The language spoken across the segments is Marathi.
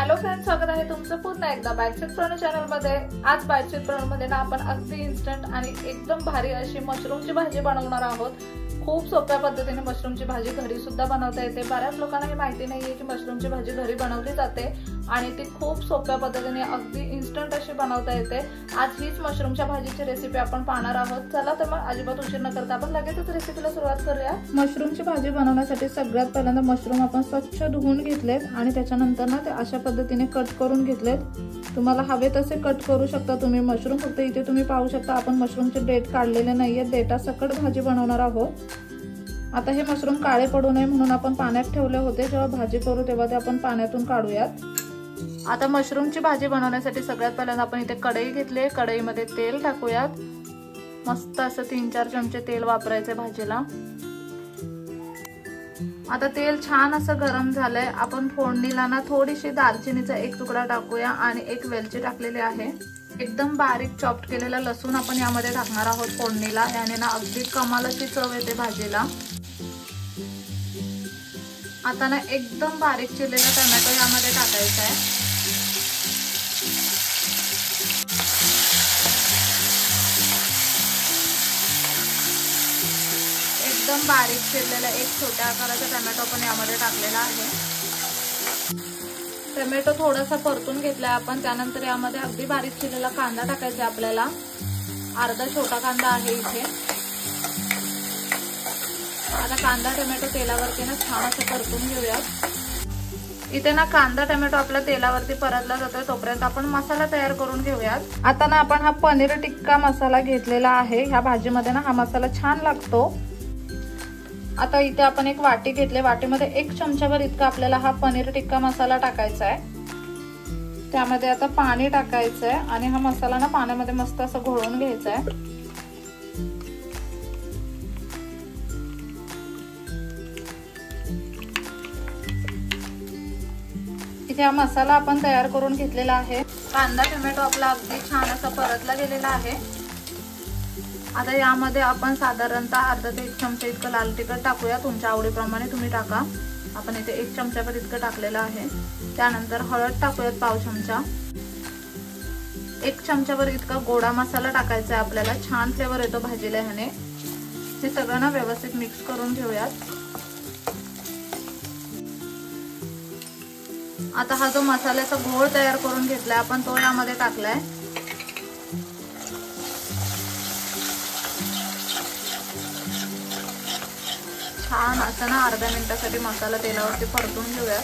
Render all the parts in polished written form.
हॅलो फ्रेंड्स, स्वागत आहे तुमचं पुन्हा एकदा बाईट्स प्रणू चॅनल मध्ये। आज बाईट्स प्रणू मध्ये ना आपण अगदी इन्स्टंट आणि एकदम भारी अशी मशरूमची भाजी बनवणार आहोत। खूप सोप्या पद्धतीने मशरूमची भाजी घरी सुद्धा बनवता येते। बऱ्याच लोकांना हे माहिती नाहीये की मशरूमची भाजी घरी बनवली जाते आणि ती खूप सोप्या पद्धतीने अगदी इन्स्टंट अशी बनवता येते। आज हीच मशरूमच्या भाजीची रेसिपी आपण पाहणार आहोत। चला तर मग अजिबात उशीर न करता आपण लगेचच रेसिपीला सुरुवात करूया। मशरूमची भाजी बनवण्यासाठी सगळ्यात पहिल्यांदा मशरूम आपण स्वच्छ धुवून घेतलेत आणि त्याच्यानंतर ना ते अशा पद्धतीने कट करून घेतलेत। तुम्हाला हवे तसे कट करू शकता तुम्ही मशरूम। फक्त इथे तुम्ही पाहू शकता आपण मशरूमचे देठ काढलेले नाहीये, देठा सकट भाजी बनवणार आहोत। आता हे मशरूम काळे पडू नये म्हणून आपण पाण्यात ठेवले होते। जेव्हा भाजी करू तेव्हा ते आपण पाण्यातून काढूयात। आता मशरूमची भाजी बनवण्यासाठी सगळ्यात पहिल्यांदा आपण इथे कढई घेतली। कढईमध्ये तेल टाकूयात। मस्त असं 3-4 चमचे तेल वापरायचे भाजीला। आता तेल छान असं गरम झालंय। आपण फोडणीला ना थोडीशी दालचिनीचा एक तुकडा टाकूया आणि एक वेलची टाकलेली आहे। एकदम बारीक चॉप्ड केलेला लसूण आपण यामध्ये टाकणार आहोत फोडणीला। याने ना अगदी कमाल अशी चव येते भाजीला। आता ना एकदम बारीक चिरलेला टोमॅटो यामध्ये टाकायचा आहे। एकदम बारीक चिरलेला एक छोट्या आकाराचा टोमॅटो पण यामध्ये टाकलेला आहे। टोमॅटो थोडासा परतून घेतलाय आपण। त्यानंतर यामध्ये अगदी बारीक चिरलेला कांदा टाकायचा आपल्याला। अर्धा छोटा कांदा आहे इथे। आता कांदा टोमॅटो तेलावरती ना छान असं परतून घेऊयात। इथे ना कांदा टोमॅटो आपल्या तेलावरती परतला जातोय तोपर्यंत आपण मसाला तयार करून घेऊयात। आता ना आपण हा पनीर टिक्का मसाला घेतलेला आहे। ह्या भाजीमध्ये ना हा मसाला छान लागतो। आता इथे आपण एक वाटी घेतली। वाटीमध्ये 1 चमचाभर इतका आपल्याला हा पनीर टिक्का मसाला टाकायचा आहे। त्यामध्ये आता पाणी टाकायचं आहे आणि हा मसाला ना पाण्यामध्ये मस्त असं घोळून घ्यायचा आहे। इथे हा मसाला आपण तयार करून घेतलेला आहे। कांदा टोमॅटो आपला अगदी छान असा परतला गेलेला आहे। आता यामध्ये आपण साधारणतः अर्धा ते 1 चमचा इतकं लाल तिखट टाकूया। तुमच्या आवडीप्रमाणे तुम्ही टाका। आपण इथे 1 चमचाभर इतकं टाकलेलं आहे। त्यानंतर हळद टाकूयात पाव चमचा। 1 चमचाभर इतका गोडा मसाला टाकायचा आहे आपल्याला। छान फ्लेवर येतो भाजीला ह्याने। हे सगळं ना व्यवस्थित मिक्स करून घेऊयात। आता हा जो मसाल्याचा घोळ तयार करून घेतलाय आपण तो यामध्ये टाकलाय। छान असं ना अर्ध्या मिनिटासाठी मसाला तेलावरती परतून घेऊया।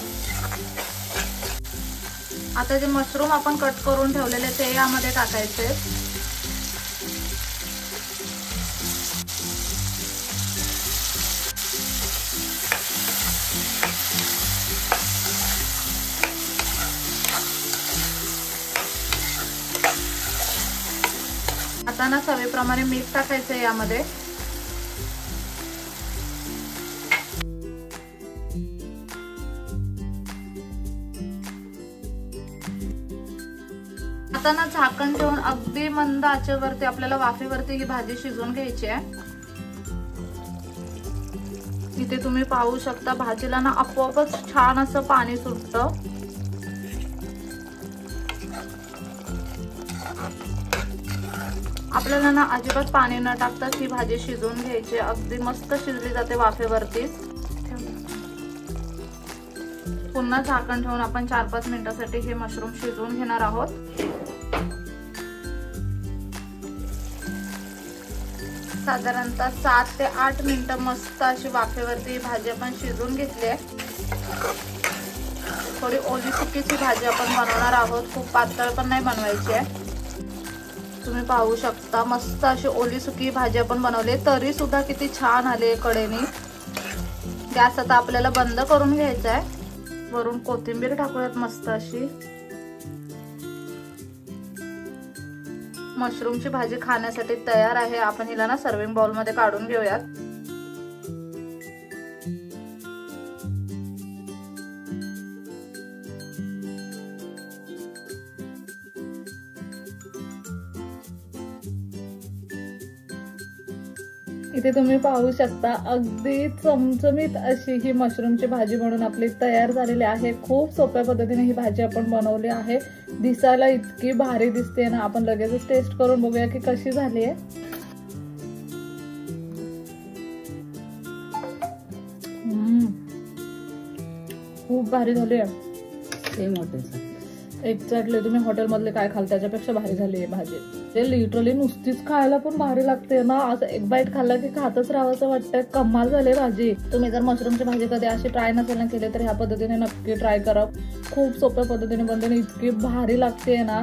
आता जे मशरूम आपण कट करून ठेवलेले ते यामध्ये टाकायचे। आता ना चवीप्रमाणे मीठ टाकायचं यामध्ये। आता ना झाकण ठेवून अगदी मंद आचेवरती आपल्याला वाफेवरती ही भाजी शिजवून घ्यायची आहे। इथे तुम्ही पाहू शकता भाजीला ना आपोआपच छान असं पाणी सुटतं। आपल्याला ना अजिबात पाणी न टाकता ही भाजी शिजवून घ्यायची। अगदी मस्त शिजली जाते वाफेवरती। पुन्हा झाकण ठेवून आपण 4-5 मिनिटांसाठी हे मशरूम शिजवून घेणार आहोत। साधारणतः 7 ते 8 मिनिटं मस्त अशी वाफेवरती भाजी आपण शिजवून घेतली आहे। थोडी ओली सुकीची भाजी आपण बनवणार आहोत। खूप पातळ पण नाही बनवायची आहे। तुम्ही पाहू शकता मस्त अशी ओली सुकी भाजी आपण बनवली। तरी सुद्धा किती छान आली कडेने। गॅस आता आपल्याला बंद करून घ्यायचा आहे। वरून कोथिंबीर टाकूयात मस्त अशी। मशरूमची भाजी खाण्यासाठी तयार आहे। आपण हिला ना सर्विंग बाउल मध्ये काढून घेऊयात। इथे तुम्ही पाहू शकता अगदी चमचमीत अशी ही मशरूमची भाजी म्हणून आपली तयार झालेली आहे। खूप सोप्या पद्धतीने ही भाजी आपण बनवली आहे। दिसायला इतकी भारी दिसते ना, आपण लगेचच टेस्ट करून बघूया की कशी झाली आहे। खूप भारी झाली आहे। एक्झॅक्टली तुम्ही हॉटेल मधले काय खाल त्याच्यापेक्षा भारी झाली आहे भाजी। ते लिटरली नुसतीच खायला पण भारी लागते ना, असं एक बाईट खाल्ला की खातच राहावंसं वाटतंय। कमाल झाली भाजी। तुम्ही जर मशरूमची भाजी कधी अशी ट्राय नसेल ना केली तर ह्या पद्धतीने नक्की ट्राय करा। खूप सोप्या पद्धतीने बनते, इतकी भारी लागते ना।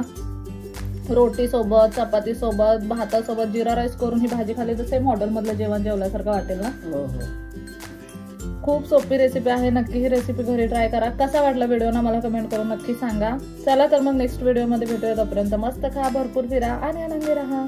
रोटी सोबत, चपाती सोबत, भातासोबत जिरा राईस करून ही भाजी खाली तर सेम हॉटेल मधलं जेवण जेवल्यासारखं वाटेल ना। खूप सोपी रेसिपी आहे, नक्की ही रेसिपी घरी ट्राय करा। कसा वाटला व्हिडिओ ना मला कमेंट करून नक्की सांगा। चला तर मग नेक्स्ट व्हिडिओ मध्ये भेटूया, तोपर्यंत मस्त खा, भरपूर फिरा आणि आनंदी राहा।